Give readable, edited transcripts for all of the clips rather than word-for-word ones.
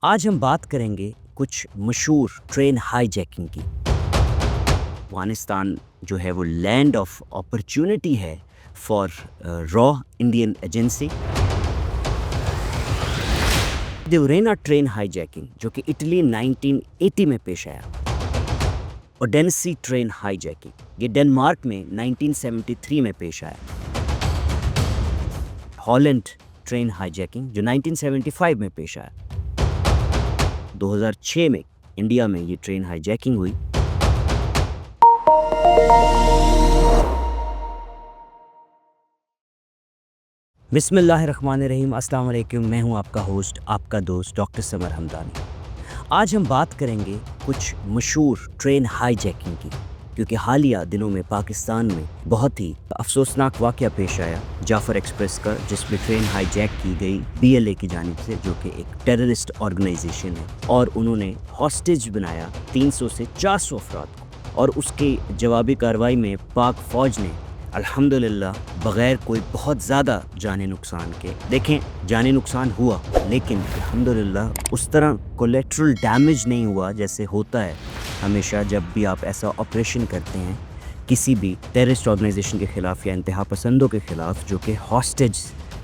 آج ہم بات کریں گے کچھ مشہور ٹرین ہائی جیکنگ کی۔ افغانستان جو ہے وہ لینڈ آف اپرچونٹی ہے فار را انڈین ایجنسی۔ دیورینا ٹرین ہائی جیکنگ جو کہ اٹلی 1980 میں پیش آیا۔ اوڈینسی ٹرین ہائی جیکنگ یہ ڈنمارک میں 1973 میں پیش آیا۔ ہالینڈ ٹرین ہائی جیکنگ جو 1975 میں پیش آیا۔ 2006 میں انڈیا میں یہ ٹرین ہائی جیکنگ ہوئی۔ بسم اللہ الرحمن الرحیم، السلام علیکم، میں ہوں آپ کا ہوسٹ، آپ کا دوست ڈاکٹر سمر حمدانی۔ آج ہم بات کریں گے کچھ مشہور ٹرین ہائی جیکنگ کی، کیونکہ حالیہ دنوں میں پاکستان میں بہت ہی افسوسناک واقعہ پیش آیا جعفر ایکسپریس کا، جس میں ٹرین ہائی جیک کی گئی BLA کی جانب سے، جو کہ ایک ٹیررسٹ آرگنائزیشن ہے، اور انہوں نے ہاسٹیج بنایا 300 سے 400 افراد کو، اور اس کی جوابی کارروائی میں پاک فوج نے الحمدللہ بغیر کوئی بہت زیادہ جانی نقصان کے، دیکھیں جانی نقصان ہوا لیکن الحمدللہ اس طرح کولیٹرل ڈیمیج نہیں ہوا جیسے ہوتا ہے ہمیشہ جب بھی آپ ایسا آپریشن کرتے ہیں کسی بھی ٹیررسٹ آرگنائزیشن کے خلاف یا انتہا پسندوں کے خلاف، جو کہ ہاسٹیج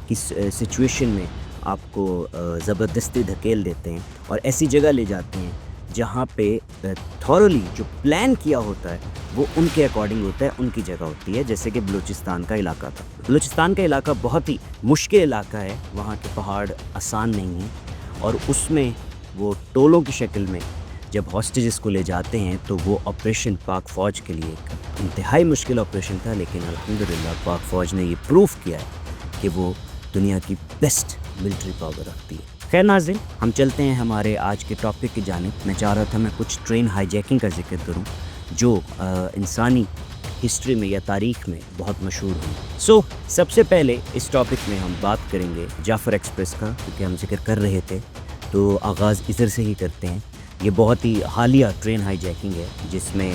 کی سچویشن میں آپ کو زبردستی دھکیل دیتے ہیں اور ایسی جگہ لے جاتے ہیں جہاں پہ تھورلی جو پلان کیا ہوتا ہے وہ ان کے اکارڈنگ ہوتا ہے، ان کی جگہ ہوتی ہے، جیسے کہ بلوچستان کا علاقہ تھا۔ بلوچستان کا علاقہ بہت ہی مشکل علاقہ ہے، وہاں کے پہاڑ آسان نہیں ہیں، اور اس میں وہ ٹولوں کی شکل میں جب ہاسٹیجز کو لے جاتے ہیں تو وہ آپریشن پاک فوج کے لیے ایک انتہائی مشکل آپریشن تھا، لیکن الحمدللہ پاک فوج نے یہ پروف کیا ہے کہ وہ دنیا کی بیسٹ ملٹری پاور رکھتی ہے۔ خیر ناظرین، ہم چلتے ہیں ہمارے آج کے ٹاپک کی جانب۔ میں چاہ رہا تھا میں کچھ ٹرین ہائی جیکنگ کا ذکر کروں جو انسانی ہسٹری میں یا تاریخ میں بہت مشہور ہوں۔ سب سے پہلے اس ٹاپک میں ہم بات کریں گے جعفر ایکسپریس کا، کیونکہ ہم ذکر کر رہے تھے تو آغاز ادھر سے ہی کرتے ہیں۔ یہ بہت ہی حالیہ ٹرین ہائی جیکنگ ہے جس میں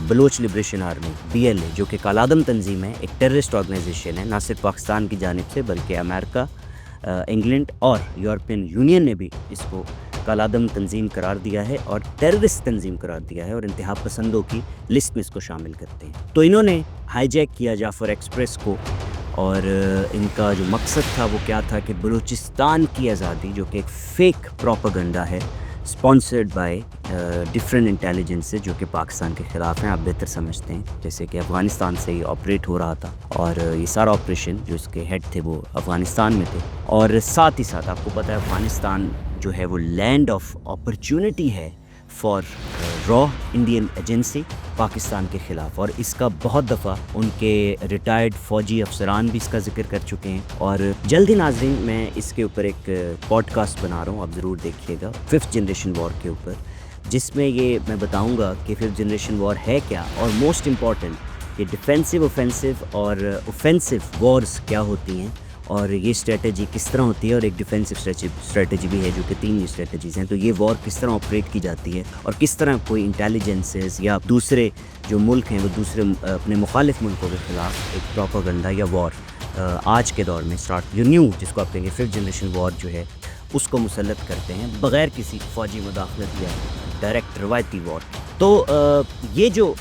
بلوچ لبریشن آرمی BLA جو کہ کالعدم تنظیم ہے، ایک ٹیررسٹ آرگنائزیشن ہے، نہ صرف پاکستان کی جانب سے بلکہ امریکہ، انگلینڈ اور یورپین یونین نے بھی اس کو کالعدم تنظیم قرار دیا ہے اور ٹیررسٹ تنظیم قرار دیا ہے، اور انتہا پسندوں کی لسٹ میں اس کو شامل کرتے ہیں۔ تو انہوں نے ہائی جیک کیا جعفر ایکسپریس کو، اور ان کا جو مقصد تھا وہ کیا تھا کہ بلوچستان کی آزادی، جو کہ ایک فیک پروپیگنڈا ہے اسپانسرڈ بائی ڈفرینٹ انٹیلیجنس جو کہ پاکستان کے خلاف ہیں، آپ بہتر سمجھتے ہیں، جیسے کہ افغانستان سے یہ آپریٹ ہو رہا تھا، اور یہ سارا آپریشن جو اس کے ہیڈ تھے وہ افغانستان میں تھے، اور ساتھ ہی ساتھ آپ کو پتہ ہے افغانستان جو ہے وہ لینڈ آف اپرچونٹی ہے فار را انڈین ایجنسی پاکستان کے خلاف، اور اس کا بہت دفعہ ان کے ریٹائرڈ فوجی افسران بھی اس کا ذکر کر چکے ہیں، اور جلد ہی ناظرین میں اس کے اوپر ایک پوڈ کاسٹ بنا رہا ہوں، آپ ضرور دیکھیے گا، 5th جنریشن وار کے اوپر، جس میں یہ میں بتاؤں گا کہ 5th جنریشن وار ہے کیا، اور موسٹ امپورٹنٹ کہ ڈیفینسو اوفینسو اور اوفینسو وارز کیا ہوتی ہیں، اور یہ اسٹریٹجی کس طرح ہوتی ہے، اور ایک ڈیفینسو اسٹریٹجی بھی ہے جو کہ 3 اسٹریٹجیز ہیں۔ تو یہ وار کس طرح آپریٹ کی جاتی ہے، اور کس طرح کوئی انٹیلیجنسز یا دوسرے جو ملک ہیں وہ دوسرے اپنے مخالف ملکوں کے خلاف ایک پروپیگنڈا یا وار آج کے دور میں اسٹارٹ، جو نیو جس کو آپ کہیں گے 5th جنریشن وار جو ہے اس کو مسلط کرتے ہیں بغیر کسی فوجی مداخلت یا ڈائریکٹ روایتی وار۔ تو یہ جو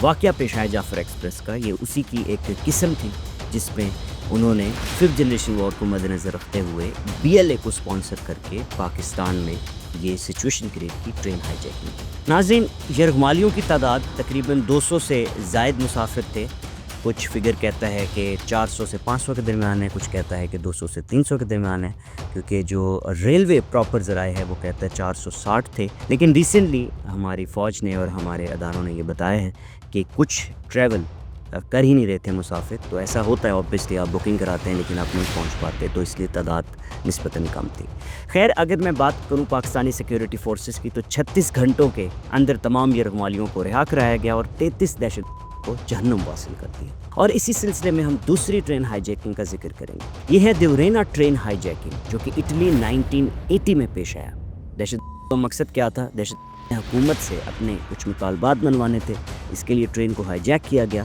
واقعہ پیش آیا جعفر ایکسپریس کا، یہ اسی کی ایک قسم تھی جس میں انہوں نے 5th جنریشن وار کو مد نظر رکھتے ہوئے BLA کو سپانسر کر کے پاکستان میں یہ سچویشن کریٹ کی، ٹرین ہائی جیکنگ کی۔ ناظرین، یرغمالیوں کی تعداد تقریباً 200 سے زائد مسافر تھے، کچھ فگر کہتا ہے کہ 400 سے 500 کے درمیان ہے، کچھ کہتا ہے کہ 200 سے 300 کے درمیان ہے، کیونکہ جو ریلوے پراپر ذرائع ہے وہ کہتا ہے 460 تھے، لیکن ریسنٹلی ہماری فوج نے اور ہمارے اداروں نے یہ بتایا ہے کہ کچھ ٹریول کر ہی نہیں رہے تھے مسافر، تو ایسا ہوتا ہے اوبویسلی، آپ بکنگ کراتے ہیں لیکن آپ نہیں پہنچ پاتے، تو اس لیے تعداد نسبتاً کم تھی۔ خیر، اگر میں بات کروں پاکستانی سیکیورٹی فورسز کی، تو 36 گھنٹوں کے اندر تمام یرغمالیوں کو رہا کرایا گیا اور 33 دہشت کو جہنم واصل کر دیا۔ اور اسی سلسلے میں ہم دوسری ٹرین ہائی جیکنگ کا ذکر کریں گے، یہ ہے دیورینا ٹرین ہائی جیکنگ، جو کہ اٹلی 1980 میں پیش آیا۔ دہشت کا مقصد کیا تھا؟ دہشت حکومت سے اپنے کچھ مطالبات منوانے تھے، اس کے لیے ٹرین کو ہائی جیک کیا گیا۔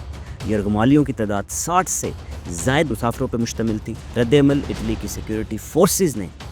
یرغمالیوں کی تعداد 60 سے زائد مسافروں پر مشتمل تھی۔ رد عمل اٹلی کی سیکیورٹی فورسز نے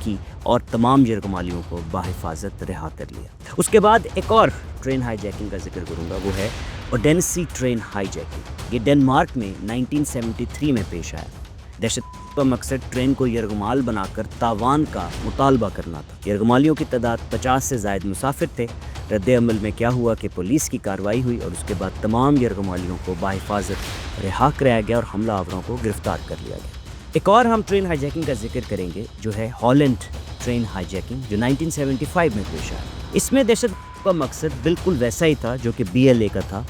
کی اور تمام یرغمالیوں کو بحفاظت رہا کر لیا۔ اس کے بعد ایک اور ٹرین ہائی جیکنگ کا ذکر کروں گا، وہ ہے اوڈینسی ٹرین ہائی جیکنگ۔ یہ ڈنمارک میں 1973 میں پیش آیا۔ دہشت کا مقصد ٹرین کو یرغمال بنا کر تاوان کا مطالبہ کرنا تھا۔ یرغمالیوں کی تعداد 50 سے زائد مسافر تھے۔ رد عمل میں کیا ہوا کہ پولیس کی کارروائی ہوئی اور اس کے بعد تمام یرغمالیوں کو بحفاظت رہا کرایا گیا اور حملہ آوروں کو گرفتار کر لیا گیا۔ ایک اور ہم ٹرین ہائی جیکنگ کا ذکر کریں گے جو ہے ہالینڈ ٹرین ہائی جیکنگ، جو 1975 میں پیش آیا۔ اس میں دہشت کا مقصد بالکل ویسا ہی تھا جو کہ BLA کا تھا،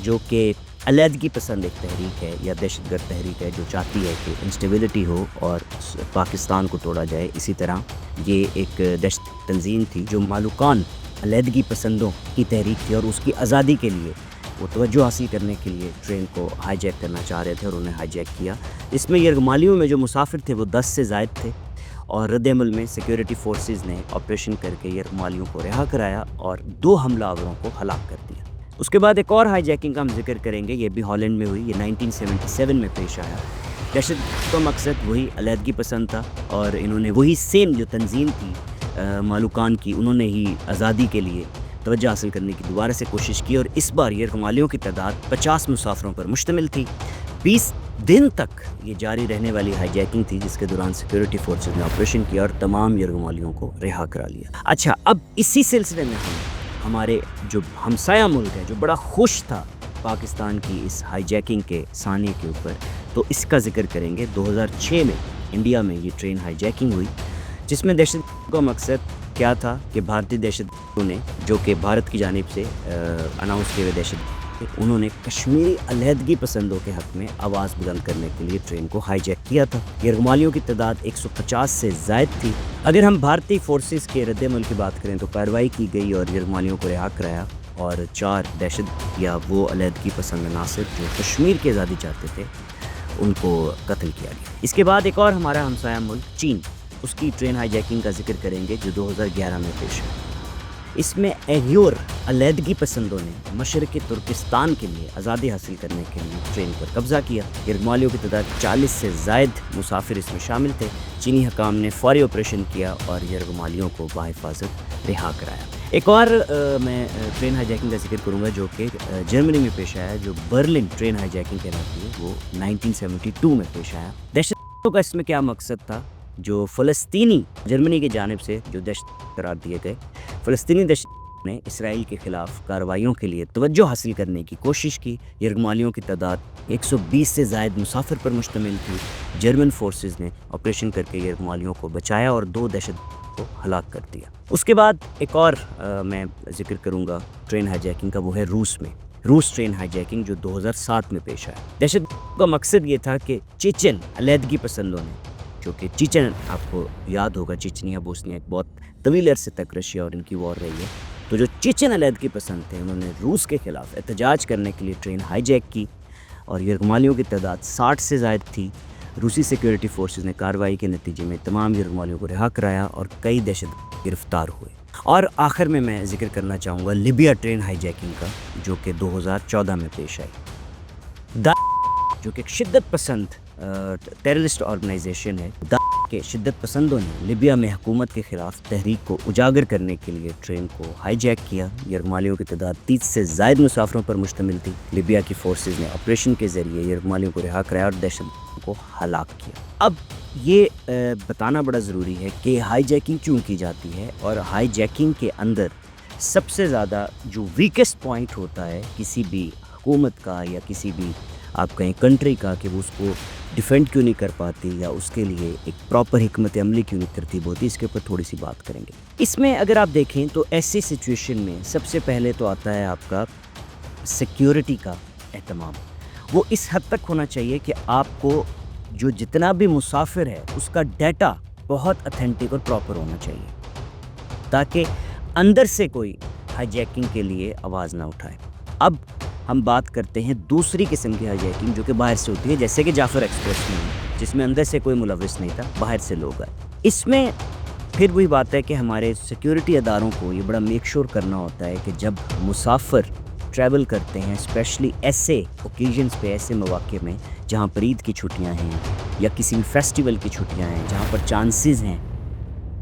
جو کہ علیحدگی پسند ایک تحریک ہے یا دہشت گرد تحریک ہے جو چاہتی ہے کہ انسٹیبلٹی ہو اور پاکستان کو توڑا جائے۔ اسی طرح یہ ایک دہشت تنظیم تھی جو مالوکان علیحدگی پسندوں کی تحریک تھی اور اس کی آزادی کے لیے وہ توجہ حاصل کرنے کے لیے ٹرین کو ہائی جیک کرنا چاہ رہے تھے اور انہیں ہائی جیک کیا۔ اس میں یرغمالیوں میں جو مسافر تھے وہ 10 سے زائد تھے اور رد عمل میں سیکیورٹی فورسز نے آپریشن کر کے یرغمالیوں کو رہا کرایا اور 2 حملہ آوروں کو ہلاک کر دیا۔ اس کے بعد ایک اور ہائی جیکنگ کا ہم ذکر کریں گے، یہ بھی ہالینڈ میں ہوئی، یہ 1977 میں پیش آیا۔ دہشت کا مقصد وہی علیحدگی پسند تھا اور انہوں نے وہی سیم جو تنظیم تھی مالوکان کی، انہوں نے ہی آزادی کے لیے توجہ حاصل کرنے کی دوبارہ سے کوشش کی اور اس بار یرغمالیوں کی تعداد 50 مسافروں پر مشتمل تھی۔ 20 دن تک یہ جاری رہنے والی ہائی جیکنگ تھی جس کے دوران سیکیورٹی فورسز نے آپریشن کیا اور تمام یرغمالیوں کو رہا کرا لیا۔ اچھا، اب اسی سلسلے میں ہمارے جو ہمسایہ ملک ہے جو بڑا خوش تھا پاکستان کی اس ہائی جیکنگ کے سانحے کے اوپر، تو اس کا ذکر کریں گے۔ 2006 میں انڈیا میں یہ ٹرین ہائی جیکنگ ہوئی جس میں دہشت کا مقصد کیا تھا کہ بھارتی دہشت نے، جو کہ بھارت کی جانب سے اناؤنس کیے ہوئے دہشت، انہوں نے کشمیری علیحدگی پسندوں کے حق میں آواز بلند کرنے کے لیے ٹرین کو ہائی جیک کیا تھا۔ یرغمالیوں کی تعداد 150 سے زائد تھی۔ اگر ہم بھارتی فورسز کے رد عمل کی بات کریں تو کارروائی کی گئی اور یرغمالیوں کو رہا کرایا اور 4 دہشت یا وہ علیحدگی پسند عناصر جو کشمیر کی آزادی چاہتے تھے ان کو قتل کیا گیا۔ اس کے بعد ایک اور ہمارا ہمسایہ ملک چین، اس کی ٹرین ہائی جیکنگ کا ذکر کریں گے جو 2011 میں پیش ہے۔ اس میں ایغیور علیحدگی پسندوں نے مشرق ترکستان کے لیے آزادی حاصل کرنے کے لیے ٹرین پر قبضہ کیا۔ یرغمالیوں کی تعداد 40 سے زائد مسافر اس میں شامل تھے۔ چینی حکام نے فوری آپریشن کیا اور یرغمالیوں کو بحفاظت رہا کرایا۔ ایک اور میں ٹرین ہائی جیکنگ کا ذکر کروں گا جو کہ جرمنی میں پیش آیا، جو برلن ٹرین ہائی جیکنگ کہلاتی ہے، وہ 1972 میں پیش آیا۔ دہشت کا اس میں کیا مقصد تھا؟ جو فلسطینی جرمنی کی جانب سے جو دہشت قرار دیے گئے فلسطینی دہشت نے اسرائیل کے خلاف کارروائیوں کے لیے توجہ حاصل کرنے کی کوشش کی۔ یرغمالیوں کی تعداد 120 سے زائد مسافر پر مشتمل تھی۔ جرمن فورسز نے آپریشن کر کے یرغمالیوں کو بچایا اور 2 دہشت کو ہلاک کر دیا۔ اس کے بعد ایک اور میں ذکر کروں گا ٹرین ہائی جیکنگ کا، وہ ہے روس میں، روس ٹرین ہائی جیکنگ جو 2007 میں پیش آیا۔ دہشت کا مقصد یہ تھا کہ چیچن علیحدگی پسندوں نے، جو کہ چیچن آپ کو یاد ہوگا، چیچنیا بوسنیا ایک بہت طویل عرصے تک رشیا اور ان کی وار رہی ہے، تو جو چیچن علیحدگی پسند تھے انہوں نے روس کے خلاف احتجاج کرنے کے لیے ٹرین ہائی جیک کی اور یرغمالیوں کی تعداد 60 سے زائد تھی۔ روسی سیکیورٹی فورسز نے کارروائی کے نتیجے میں تمام یرغمالیوں کو رہا کرایا اور کئی دہشت گرفتار ہوئے۔ اور آخر میں ذکر کرنا چاہوں گا لیبیا ٹرین ہائی جیکنگ کا، جو کہ 2014 میں پیش آئی۔ جو کہ ایک شدت پسند ٹیررسٹ آرگنائزیشن ہے، کے شدت پسندوں نے لیبیا میں حکومت کے خلاف تحریک کو اجاگر کرنے کے لیے ٹرین کو ہائی جیک کیا۔ یرغمالیوں کی تعداد 30 سے زائد مسافروں پر مشتمل تھی۔ لیبیا کی فورسز نے آپریشن کے ذریعے یرغمالیوں کو رہا کرایا اور دہشت کو ہلاک کیا۔ اب یہ بتانا بڑا ضروری ہے کہ ہائی جیکنگ کیوں کی جاتی ہے، اور ہائی جیکنگ کے اندر سب سے زیادہ جو ویکسٹ پوائنٹ ہوتا ہے کسی بھی حکومت کا یا کسی بھی آپ کہیں کنٹری کا، کہ وہ اس کو ڈیفینڈ کیوں نہیں کر پاتی یا اس کے لیے ایک پراپر حکمت عملی کیوں نہیں ترتیب ہوتی، اس کے اوپر تھوڑی سی بات کریں گے۔ اس میں اگر آپ دیکھیں تو ایسی سچویشن میں سب سے پہلے تو آتا ہے آپ کا سیکیورٹی کا اہتمام۔ وہ اس حد تک ہونا چاہیے کہ آپ کو جو جتنا بھی مسافر ہے اس کا ڈیٹا بہت اتھینٹک اور پراپر ہونا چاہیے تاکہ اندر سے کوئی ہائی جیکنگ کے لیے آواز نہ اٹھائے۔ اب ہم بات کرتے ہیں دوسری قسم کی ہائی جیکنگ جو کہ باہر سے ہوتی ہے، جیسے کہ جعفر ایکسپریس میں، جس میں اندر سے کوئی ملوث نہیں تھا، باہر سے لوگ آئے۔ اس میں پھر وہی بات ہے کہ ہمارے سیکیورٹی اداروں کو یہ بڑا میک شور کرنا ہوتا ہے کہ جب مسافر ٹریول کرتے ہیں، اسپیشلی ایسے اوکیزنس پہ، ایسے مواقع میں جہاں پر عید کی چھٹیاں ہیں یا کسی بھی فیسٹیول کی چھٹیاں ہیں، جہاں پر چانسز ہیں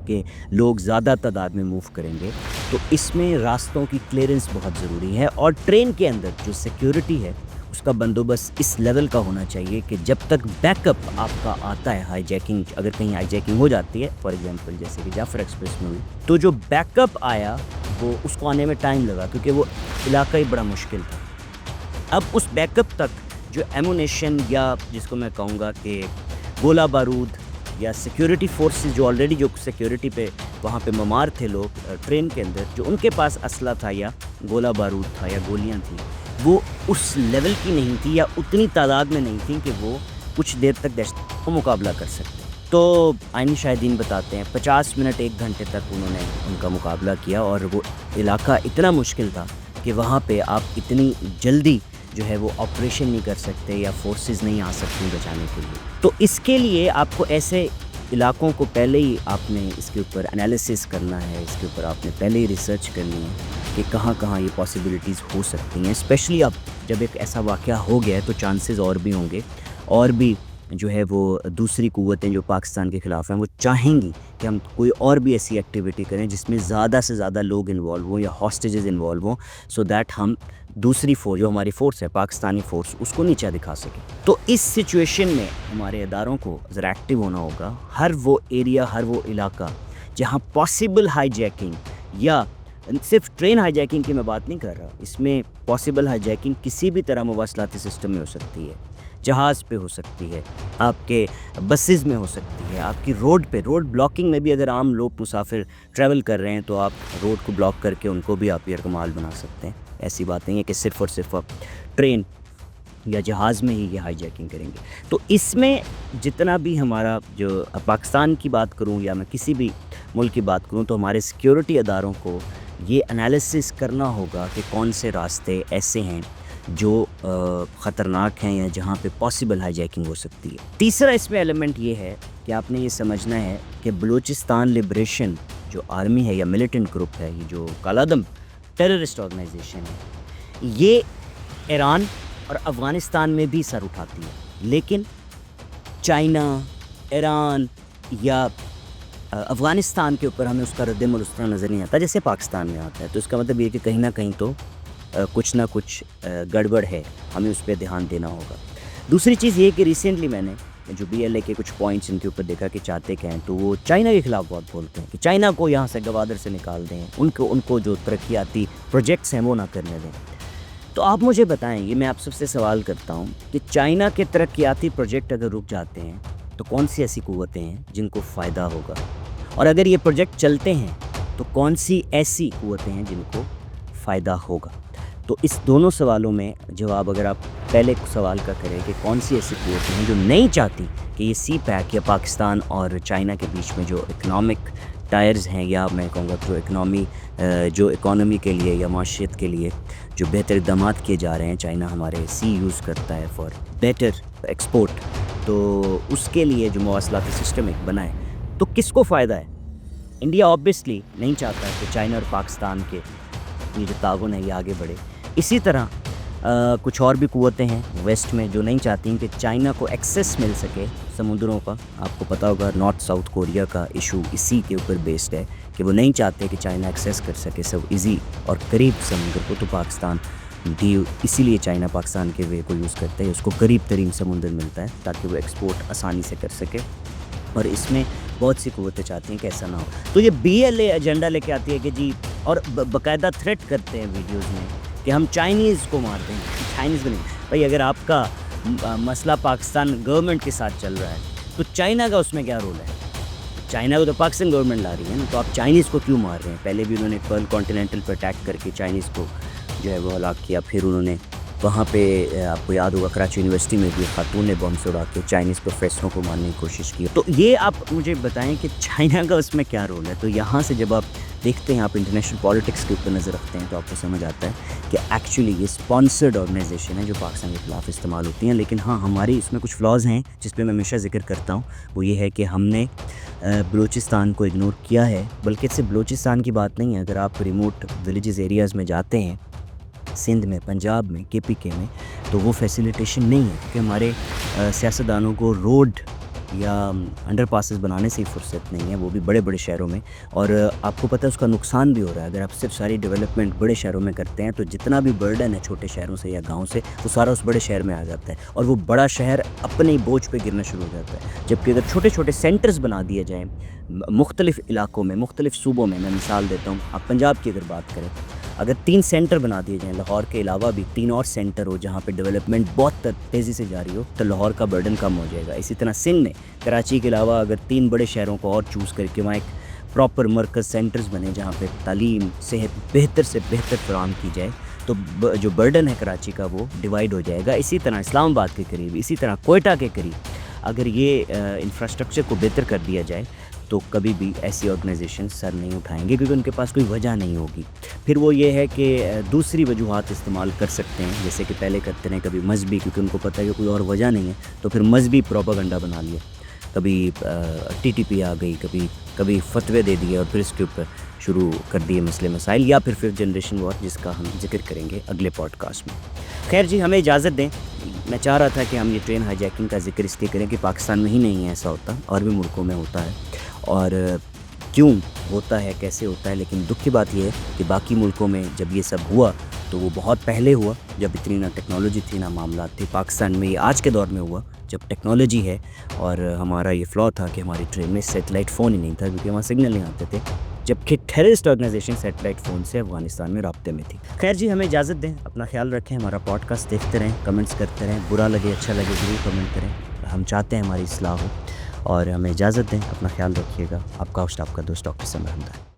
کہ لوگ زیادہ تعداد میں موو کریں گے، تو اس میں راستوں کی کلیئرنس بہت ضروری ہے، اور ٹرین کے اندر جو سیکیورٹی ہے اس کا بندوبست اس لیول کا ہونا چاہیے کہ جب تک بیک اپ آپ کا آتا ہے، ہائی جیکنگ اگر کہیں ہائی جیکنگ ہو جاتی ہے، فار ایگزامپل جیسے کہ جعفر ایکسپریس میں ہوئی، تو جو بیک اپ آیا وہ اس کو آنے میں ٹائم لگا کیونکہ وہ علاقہ ہی بڑا مشکل تھا۔ اب اس بیک اپ تک جو ایمونیشن یا جس کو میں کہوں گا کہ گولہ بارود یا سیکیورٹی فورسز جو آلریڈی جو سیکیورٹی پہ وہاں پہ ممار تھے لوگ ٹرین کے اندر، جو ان کے پاس اسلحہ تھا یا گولہ بارود تھا یا گولیاں تھیں، وہ اس لیول کی نہیں تھی یا اتنی تعداد میں نہیں تھیں کہ وہ کچھ دیر تک دہشت کا مقابلہ کر سکتے۔ تو آئینی شاہدین بتاتے ہیں 50 منٹ 1 گھنٹے تک انہوں نے ان کا مقابلہ کیا، اور وہ علاقہ اتنا مشکل تھا کہ وہاں پہ آپ اتنی جلدی جو ہے وہ آپریشن نہیں کر سکتے یا فورسز نہیں آ سکتی بچانے کے لیے۔ تو اس کے لیے آپ کو ایسے علاقوں کو پہلے ہی آپ نے اس کے اوپر انالیسس کرنا ہے، اس کے اوپر آپ نے پہلے ہی ریسرچ کرنی ہے کہ کہاں کہاں یہ پاسبلٹیز ہو سکتی ہیں، اسپیشلی اب جب ایک ایسا واقعہ ہو گیا ہے تو چانسز اور بھی ہوں گے، اور بھی جو ہے وہ دوسری قوتیں جو پاکستان کے خلاف ہیں وہ چاہیں گی کہ ہم کوئی اور بھی ایسی ایکٹیویٹی کریں جس میں زیادہ سے زیادہ لوگ انوالو ہوں یا ہاسٹیجز انوالو ہوں، سو دیٹ ہم دوسری فورس جو ہماری فورس ہے پاکستانی فورس اس کو نیچا دکھا سکیں۔ تو اس سچویشن میں ہمارے اداروں کو ذرا ایکٹیو ہونا ہوگا، ہر وہ ایریا، ہر وہ علاقہ جہاں پاسبل ہائی جیکنگ، یا صرف ٹرین ہائی جیکنگ کی میں بات نہیں کر رہا، اس میں پاسبل ہائی جیکنگ کسی بھی طرح مواصلاتی سسٹم میں ہو سکتی ہے، جہاز پہ ہو سکتی ہے، آپ کے بسز میں ہو سکتی ہے، آپ کی روڈ پہ، روڈ بلاکنگ میں بھی اگر عام لوگ مسافر ٹریول کر رہے ہیں تو آپ روڈ کو بلاک کر کے ان کو بھی آپ یرغمال بنا سکتے ہیں۔ ایسی بات نہیں ہے کہ صرف اور صرف آپ ٹرین یا جہاز میں ہی یہ ہائی جیکنگ کریں گے۔ تو اس میں جتنا بھی ہمارا جو پاکستان کی بات کروں یا میں کسی بھی ملک کی بات کروں، تو ہمارے سیکیورٹی اداروں کو یہ انالیسس کرنا ہوگا کہ کون سے راستے ایسے ہیں جو خطرناک ہیں یا جہاں پہ پاسبل ہائی جیکنگ ہو سکتی ہے۔ تیسرا اس میں ایلیمنٹ یہ ہے کہ آپ نے یہ سمجھنا ہے کہ بلوچستان لبریشن جو آرمی ہے یا ملیٹنٹ گروپ ہے، یہ جو کالعدم ٹیررسٹ آرگنائزیشن ہے، یہ ایران اور افغانستان میں بھی سر اٹھاتی ہے، لیکن چائنا، ایران یا افغانستان کے اوپر ہمیں اس کا رد عمل اس طرح نظر نہیں آتا جیسے پاکستان میں آتا ہے۔ تو اس کا مطلب یہ کہ کہیں نہ کہیں تو کچھ نہ کچھ گڑبڑ ہے، ہمیں اس پہ دھیان دینا ہوگا۔ دوسری چیز یہ کہ ریسنٹلی میں نے جو BLA کے کچھ پوائنٹس ان کے اوپر دیکھا کہ چاہتے کیا ہیں، تو وہ چائنا کے خلاف بہت بولتے ہیں کہ چائنا کو یہاں سے گوادر سے نکال دیں، ان کو جو ترقیاتی پروجیکٹس ہیں وہ نہ کرنے دیں۔ تو آپ مجھے بتائیں، یہ میں آپ سب سے سوال کرتا ہوں کہ چائنا کے ترقیاتی پروجیکٹ اگر رک جاتے ہیں تو کون سی ایسی قوتیں ہیں جن کو فائدہ ہوگا، اور اگر یہ پروجیکٹ چلتے ہیں تو کون سی ایسی قوتیں ہیں جن کو فائدہ ہوگا؟ تو اس دونوں سوالوں میں جواب اگر آپ پہلے سوال کا کریں کہ کون سی ایسی قوتیں ہیں جو نہیں چاہتی کہ یہ سی پیک یا پاکستان اور چائنا کے بیچ میں جو اکنامک ٹائرز ہیں، یا میں کہوں گا جو اکانومی کے لیے یا معاشیت کے لیے جو بہتر اقدامات کیے جا رہے ہیں، چائنا ہمارے سی یوز کرتا ہے فار بیٹر ایکسپورٹ، تو اس کے لیے جو مواصلاتی سسٹم ایک بنائے، تو کس کو فائدہ ہے؟ انڈیا آبویسلی نہیں چاہتا کہ چائنا اور پاکستان کے یہ جو تعاون ہے یہ آگے بڑھے۔ اسی طرح کچھ اور بھی قوتیں ہیں ویسٹ میں جو نہیں چاہتی کہ چائنا کو ایکسیس مل سکے سمندروں کا۔ آپ کو پتہ ہوگا نارتھ ساؤتھ کوریا کا ایشو اسی کے اوپر بیسڈ ہے کہ وہ نہیں چاہتے کہ چائنا ایکسیس کر سکے سب ایزی اور قریب سمندر کو، تو پاکستان بھی اسی لیے چائنا پاکستان کے وے کو یوز کرتا ہے، اس کو قریب ترین سمندر ملتا ہے تاکہ وہ ایکسپورٹ آسانی سے کر سکے، اور اس میں بہت سی قوتیں چاہتی ہیں کہ ایسا نہ ہو۔ تو یہ BLA ایجنڈا لے کے آتی ہے کہ جی، اور باقاعدہ تھریٹ کرتے ہیں ویڈیوز میں کہ ہم چائنیز کو مار دیں، چائنیز بھی نہیں۔ بھائی اگر آپ کا مسئلہ پاکستان گورنمنٹ کے ساتھ چل رہا ہے تو چائنا کا اس میں کیا رول ہے؟ چائنا کو تو پاکستان گورنمنٹ لا رہی ہے نا، تو آپ چائنیز کو کیوں مار رہے ہیں؟ پہلے بھی انہوں نے پرل کانٹیننٹل پر اٹیک کر کے چائنیز کو جو ہے وہ ہلاک کیا، پھر انہوں نے وہاں پہ آپ کو یاد ہوگا کراچی یونیورسٹی میں بھی خاتون نے بم سے اڑا کے چائنیز پروفیسروں کو مارنے کی کوشش کی۔ تو یہ آپ مجھے بتائیں کہ چائنا کا اس میں کیا رول ہے؟ تو یہاں سے جب آپ دیکھتے ہیں، آپ انٹرنیشنل پالیٹکس کے اوپر نظر رکھتے ہیں، تو آپ کو سمجھ آتا ہے کہ ایکچولی یہ اسپانسرڈ آرگنائزیشن ہے جو پاکستان کے خلاف استعمال ہوتی ہیں۔ لیکن ہاں، ہماری اس میں کچھ فلاز ہیں جس پہ میں ہمیشہ ذکر کرتا ہوں، وہ یہ ہے کہ ہم نے بلوچستان کو اگنور کیا ہے، بلکہ صرف بلوچستان کی بات نہیں ہے۔ اگر آپ ریموٹ ولیجز ایریاز میں جاتے ہیں، سندھ میں، پنجاب میں، KPK میں، تو وہ فیسیلیٹیشن نہیں ہے، کیونکہ ہمارے سیاستدانوں کو روڈ یا انڈر پاسز بنانے سے ہی فرصت نہیں ہے، وہ بھی بڑے بڑے شہروں میں، اور آپ کو پتہ ہے اس کا نقصان بھی ہو رہا ہے۔ اگر آپ صرف ساری ڈیولپمنٹ بڑے شہروں میں کرتے ہیں تو جتنا بھی برڈن ہے چھوٹے شہروں سے یا گاؤں سے، وہ سارا اس بڑے شہر میں آ جاتا ہے، اور وہ بڑا شہر اپنے ہی بوجھ پہ گرنا شروع ہو جاتا ہے۔ جبکہ اگر چھوٹے چھوٹے سینٹرز بنا دیے جائیں مختلف علاقوں میں، مختلف صوبوں میں مثال دیتا ہوں، آپ پنجاب کی اگر بات کریں، اگر 3 سینٹر بنا دیے جائیں، لاہور کے علاوہ بھی 3 اور سینٹر ہو جہاں پہ ڈیولپمنٹ بہت تیزی سے جاری ہو، تو لاہور کا برڈن کم ہو جائے گا۔ اسی طرح سندھ میں کراچی کے علاوہ اگر 3 بڑے شہروں کو اور چوز کر کے وہاں ایک پراپر مرکز سینٹرز بنے جہاں پہ تعلیم صحت بہتر سے بہتر فراہم کی جائے، تو جو برڈن ہے کراچی کا وہ ڈیوائیڈ ہو جائے گا۔ اسی طرح اسلام آباد کے قریب، اسی طرح کوئٹہ کے قریب اگر یہ انفراسٹرکچر کو بہتر کر دیا جائے تو کبھی بھی ایسی آرگنائزیشن سر نہیں اٹھائیں گے، کیونکہ ان کے پاس کوئی وجہ نہیں ہوگی۔ پھر وہ یہ ہے کہ دوسری وجوہات استعمال کر سکتے ہیں، جیسے کہ پہلے کرتے ہیں کبھی مذہبی، کیونکہ ان کو پتہ ہے کہ کوئی اور وجہ نہیں ہے، تو پھر مذہبی پروپیگنڈا بنا لیا، کبھی ٹی ٹی پی آ گئی، کبھی فتوے دے دیے اور پھر اس کے اوپر شروع کر دیے مسئلے مسائل، یا پھر ففتھ جنریشن وار جس کا ہم ذکر کریں گے اگلے پوڈ کاسٹ میں۔ خیر جی، ہمیں اجازت دیں، میں چاہ رہا تھا کہ ہم یہ ٹرین ہائی جیکنگ کا ذکر اس لیے کریں کہ پاکستان میں ہی نہیں ہے ایسا ہوتا، اور بھی ملکوں میں ہوتا ہے، اور کیوں ہوتا ہے، کیسے ہوتا ہے، لیکن دکھ کی بات یہ ہے کہ باقی ملکوں میں جب یہ سب ہوا تو وہ بہت پہلے ہوا، جب اتنی نہ ٹیکنالوجی تھی نہ معاملات تھے۔ پاکستان میں یہ آج کے دور میں ہوا جب ٹیکنالوجی ہے، اور ہمارا یہ فلا تھا کہ ہماری ٹرین میں سیٹلائٹ فون ہی نہیں تھا، کیونکہ وہاں سگنل نہیں آتے تھے، جبکہ ٹیررسٹ آرگنائزیشن سیٹلائٹ فون سے افغانستان میں رابطے میں تھی۔ خیر جی، ہمیں اجازت دیں، اپنا خیال رکھیں، ہمارا پوڈ کاسٹ دیکھتے رہیں، کمنٹس کرتے رہیں، برا لگے اچھا لگے ضرور کمنٹ کریں، ہم چاہتے ہیں ہماری اصلاح ہو، اور ہمیں اجازت دیں، اپنا خیال رکھیے گا۔ آپ کا ہوسٹ، آپ کا دوست ڈاکٹر سمر حمدانی۔